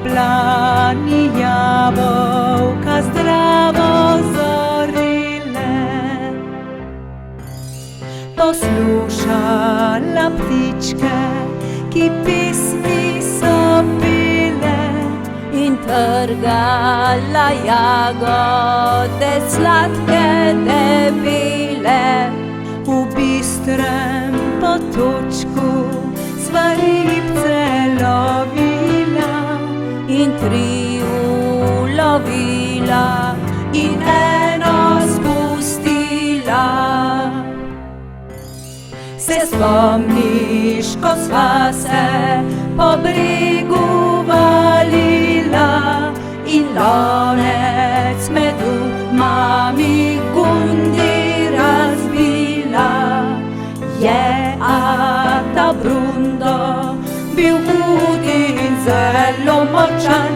blani jabłka zdrawo zorile. Poslušala ptičke, ki pismi so pile, in trgala jagode sladke debile. v bistrem potočku sva ribce lovila, In tri ulovila in eno spustila. Se spomniš, ko sva se po bregu valila in lonec medu mami gundi razbila? Je Ata Brundo bil hud in zelo močan,